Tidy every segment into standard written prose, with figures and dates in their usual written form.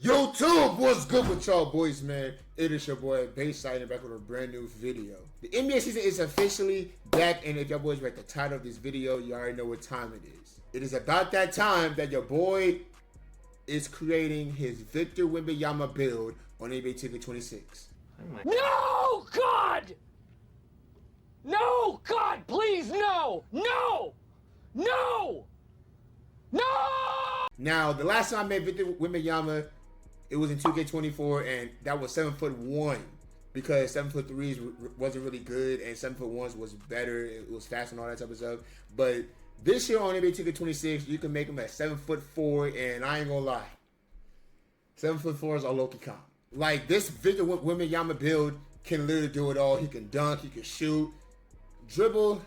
YouTube, what's good with y'all boys, man? It is your boy BasedSaeedYT back with a brand new video. The NBA season is officially back, and if y'all boys read the title of this video, you already know what time it is. It is about that time that your boy is creating his Victor Wembanyama build on NBA 2K26. No, God! No, God, please, no! No! No! No! Now, the last time I made Victor Wembanyama, it was in 2K24, and that was 7'1", because 7'3" wasn't really good, and 7'1" was better. It was fast and all that type of stuff. But this year on NBA 2K26, you can make him at 7'4", and I ain't gonna lie, 7'4" are low-key comp. Like, this Victor Wembanyama build can literally do it all. He can dunk, he can shoot, dribble.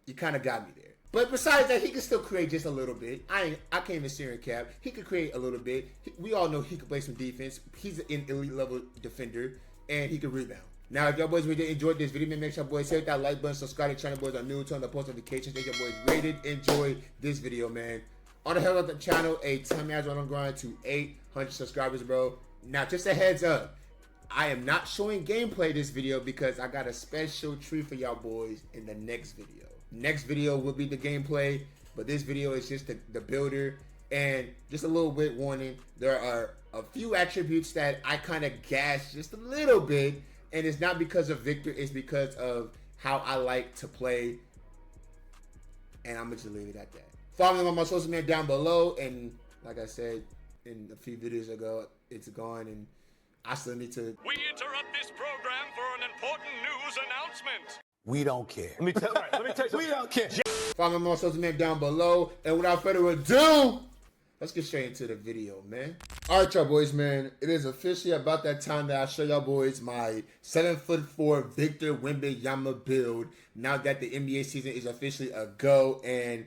You kind of got me there. But besides that, he can still create just a little bit. I can't even see him cap. He could create a little bit. We all know he can play some defense. He's an elite level defender, and he can rebound. Now, if y'all boys really enjoyed this video, make sure boys hit that like button, subscribe to the channel. Boys are new, turn the post notifications. Make your boys rated, enjoy this video, man. On the hell of the channel, tell me on grind to 800 subscribers, bro. Now, just a heads up, I am not showing gameplay this video because I got a special treat for y'all boys in the next video. Next video will be the gameplay, but this video is just the builder. And just a little bit warning, there are a few attributes that I kind of gassed just a little bit, and it's not because of Victor, it's because of how I like to play, and I'm gonna just leave it at that. Follow me on my social media down below, and like I said in a few videos ago, it's gone, and I still need to. We interrupt this program for an important news announcement. We don't care. Let me tell you. We don't care. Follow me on social media down below. And without further ado, let's get straight into the video, man. All right, y'all boys, man. It is officially about that time that I show y'all boys my 7'4" Victor Wembanyama build. Now that the NBA season is officially a go, and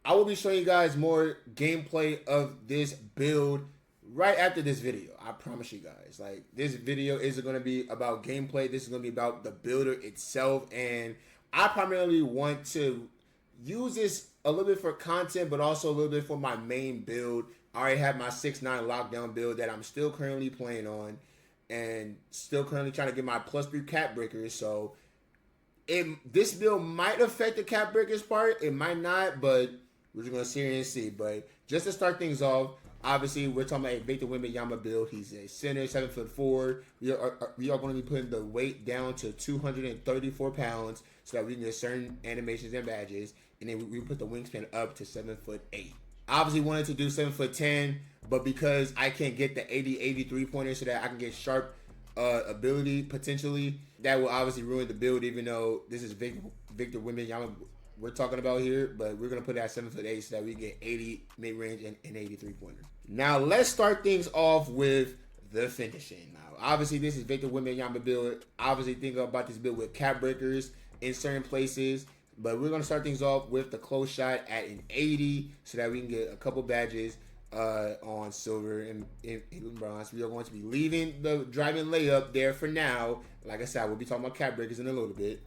I will be showing you guys more gameplay of this build right after this video. I promise you guys. Like, this video isn't going to be about gameplay. This is going to be about the builder itself. And I primarily want to use this a little bit for content, but also a little bit for my main build. I already have my 6'9" lockdown build that I'm still currently playing on, and still currently trying to get my +3 cap breakers. So this build might affect the cap breakers part. It might not, but we're just going to see and see. But just to start things off, obviously, we're talking about a Victor Wembanyama build. He's a center, 7'4". We are going to be putting the weight down to 234 pounds so that we can get certain animations and badges. And then we put the wingspan up to 7'8". Obviously, wanted to do 7'10", but because I can't get the 80-83 pointer so that I can get sharp ability potentially, that will obviously ruin the build. Even though this is Victor Wembanyama we're talking about here, but we're going to put it at 7'8" so that we get 80 mid-range and 83 pointer. Now, let's start things off with the finishing. Now, obviously, this is Victor Wembanyama build. Obviously, think about this build with cap breakers in certain places, but we're going to start things off with the close shot at an 80 so that we can get a couple badges on silver and bronze. We are going to be leaving the driving layup there for now. Like I said, we'll be talking about cap breakers in a little bit.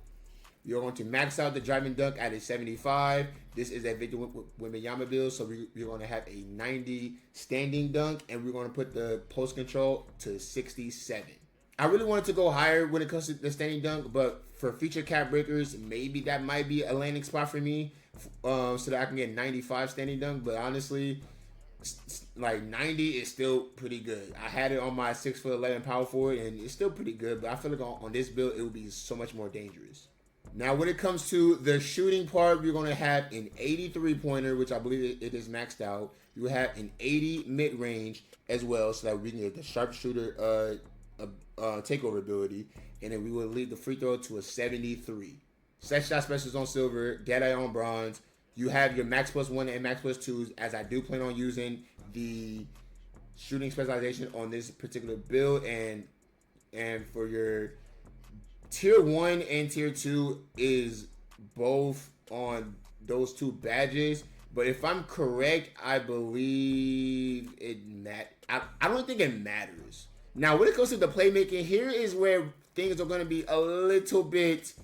You're going to max out the driving dunk at a 75. This is a Victor Wembanyama build, so we're going to have a 90 standing dunk, and we're going to put the post control to 67. I really wanted to go higher when it comes to the standing dunk, but for future cap breakers, maybe that might be a landing spot for me, so that I can get 95 standing dunk. But honestly, like 90 is still pretty good. I had it on my 6'11" power forward, and it's still pretty good. But I feel like on this build, it would be so much more dangerous. Now, when it comes to the shooting part, we're going to have an 83 pointer, which I believe it is maxed out. You will have an 80 mid-range as well, so that we can get the sharpshooter takeover ability. And then we will lead the free throw to a 73. Set shot specials on silver, dead eye on bronze. You have your max +1 and max +2s, as I do plan on using the shooting specialization on this particular build. And for your Tier 1 and Tier 2 is both on those two badges. But if I'm correct, I believe I don't think it matters. Now, when it comes to the playmaking, here is where things are going to be a little bit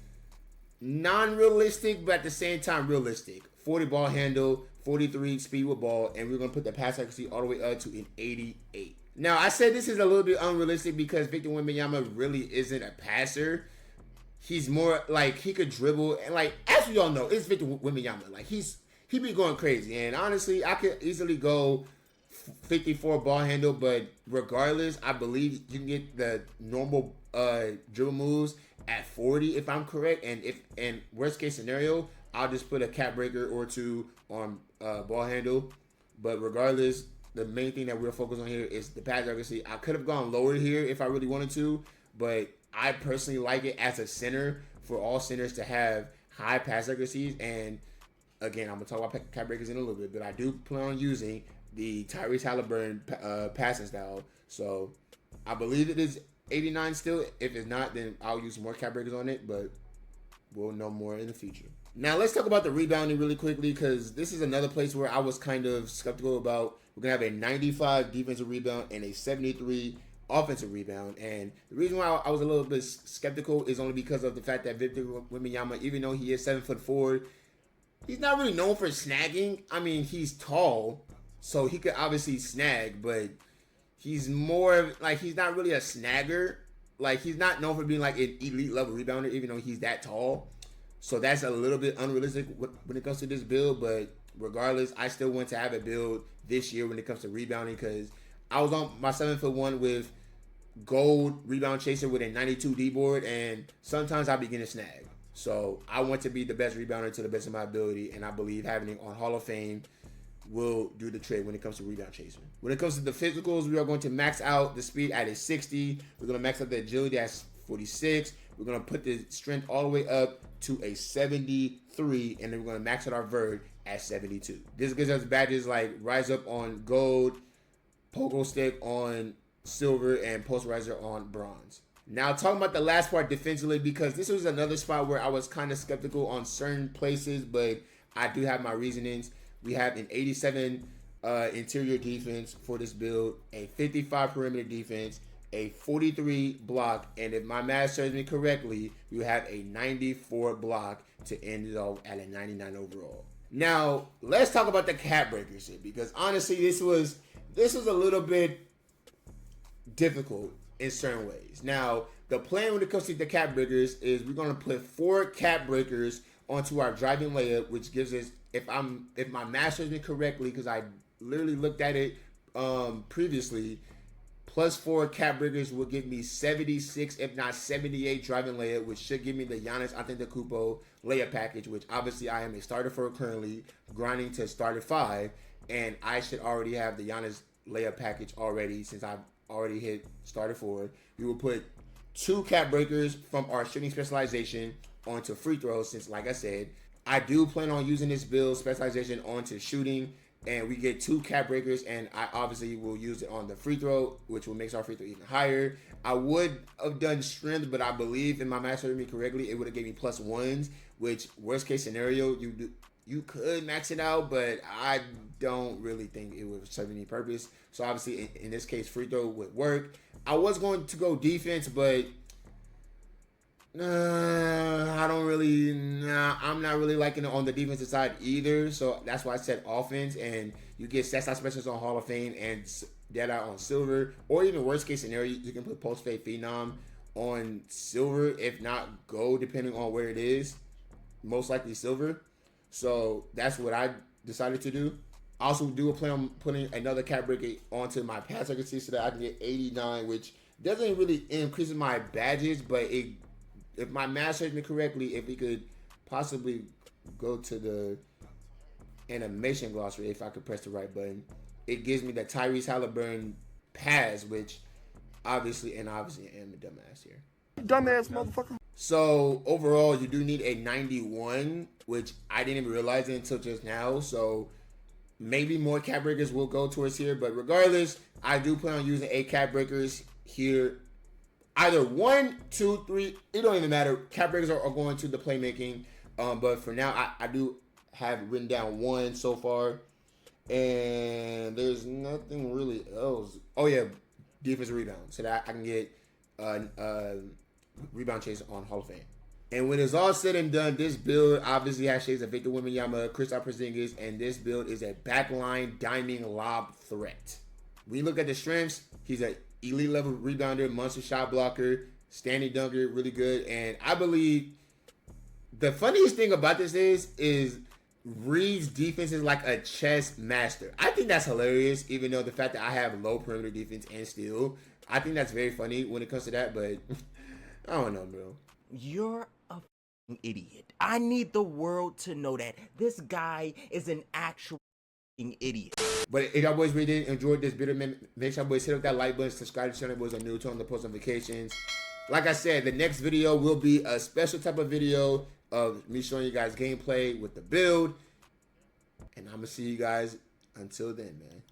non-realistic, but at the same time realistic. 40 ball handle, 43 speed with ball, and we're going to put the pass accuracy all the way up to an 88. Now, I said this is a little bit unrealistic because Victor Wembanyama really isn't a passer. He's more like he could dribble, and like as we all know, it's Victor Wembanyama. Like he be going crazy, and honestly, I could easily go 54 ball handle, but regardless, I believe you can get the normal dribble moves at 40 if I'm correct, and if in worst case scenario, I'll just put a cap breaker or two on ball handle. But regardless, the main thing that we're focused on here is the pass accuracy. I could have gone lower here if I really wanted to, but I personally like it as a center for all centers to have high pass accuracies. And again, I'm gonna talk about cap breakers in a little bit, but I do plan on using the Tyrese Halliburton passing style. So I believe it is 89 still. If it's not, then I'll use more cap breakers on it, but we'll know more in the future. Now let's talk about the rebounding really quickly, because this is another place where I was kind of skeptical about. We're gonna have a 95 defensive rebound and a 73 offensive rebound, and the reason why I was a little bit skeptical is only because of the fact that Victor Wembanyama, even though he is 7'4", he's not really known for snagging. I mean, he's tall, so he could obviously snag, but he's more like he's not really a snagger. Like he's not known for being like an elite level rebounder, even though he's that tall. So that's a little bit unrealistic when it comes to this build, but regardless, I still want to have a build this year when it comes to rebounding, because I was on my 7'1" with gold rebound chaser with a 92 D board, and sometimes I begin to snag. So I want to be the best rebounder to the best of my ability, and I believe having it on Hall of Fame will do the trick when it comes to rebound chaser. When it comes to the physicals, we are going to max out the speed at a 60. We're going to max out the agility at 46. We're going to put the strength all the way up to a 73, and then we're going to max out our vert at 72. This gives us badges like Rise Up on gold, Pogo Stick on silver, and Posterizer on bronze. Now talking about the last part defensively, because this was another spot where I was kind of skeptical on certain places, but I do have my reasonings. We have an 87 interior defense for this build, a 55 perimeter defense, a 43 block, and if my math serves me correctly, we have a 94 block to end it off at a 99 overall. Now let's talk about the cap breakers here, because honestly, this was a little bit difficult in certain ways. Now the plan when it comes to the cap breakers is we're going to put 4 cap breakers onto our driving layup, which gives us, if my math serves me correctly, because I literally looked at it previously, plus 4 cap breakers will give me 76, if not 78 driving layup, which should give me the Giannis Antetokounmpo layup package, which obviously I am a starter for currently, grinding to starter 5, and I should already have the Giannis layup package already since I've already hit starter 4. We will put 2 cap breakers from our shooting specialization onto free throws, since like I said, I do plan on using this build specialization onto shooting, and we get 2 cap breakers, and I obviously will use it on the free throw, which will make our free throw even higher. I would have done strength, but I believe in my math serving me correctly, it would have gave me +1s, which worst case scenario, you could max it out, but I don't really think it would serve any purpose. So obviously in this case, free throw would work. I was going to go defense, but I'm not really liking it on the defensive side either. So that's why I said offense, and you get stats specialists on Hall of Fame and Deadeye on silver, or even worst case scenario, you can put post fade phenom on silver, if not gold, depending on where it is. Most likely silver. So that's what I decided to do. I also do a plan on putting another cap breaker onto my pass accuracy so that I can get 89, which doesn't really increase my badges, but if my math serves me correctly, if we could possibly go to the animation glossary, if I could press the right button, it gives me the Tyrese Halliburton pass, which obviously am a dumbass here. Dumbass motherfucker. So overall, you do need a 91, which I didn't even realize it until just now. So maybe more cap breakers will go towards here, but regardless, I do plan on using 8 cap breakers here. Either 1, 2, 3, it don't even matter. Cap breakers are going to the playmaking, but for now, I do have written down 1 so far, and there's nothing really else. Oh yeah, defensive rebound, so that I can get rebound chase on Hall of Fame. And when it's all said and done, this build obviously has shades of Victor Wembanyama, Kristaps Porzingis, and this build is a backline diming lob threat. When you look at the strengths, he's an elite level rebounder, monster shot blocker, standing dunker, really good. And I believe the funniest thing about this is Reed's defense is like a chess master. I think that's hilarious, even though the fact that I have low perimeter defense and steal, I think that's very funny when it comes to that. But I don't know, bro. You're a f***ing idiot. I need the world to know that this guy is an actual f***ing idiot. But if y'all boys really did enjoy this video, man, make sure y'all boys hit up that like button, subscribe to the channel, boys, are new, turn on the post notifications. Like I said, the next video will be a special type of video of me showing you guys gameplay with the build. And I'm going to see you guys until then, man.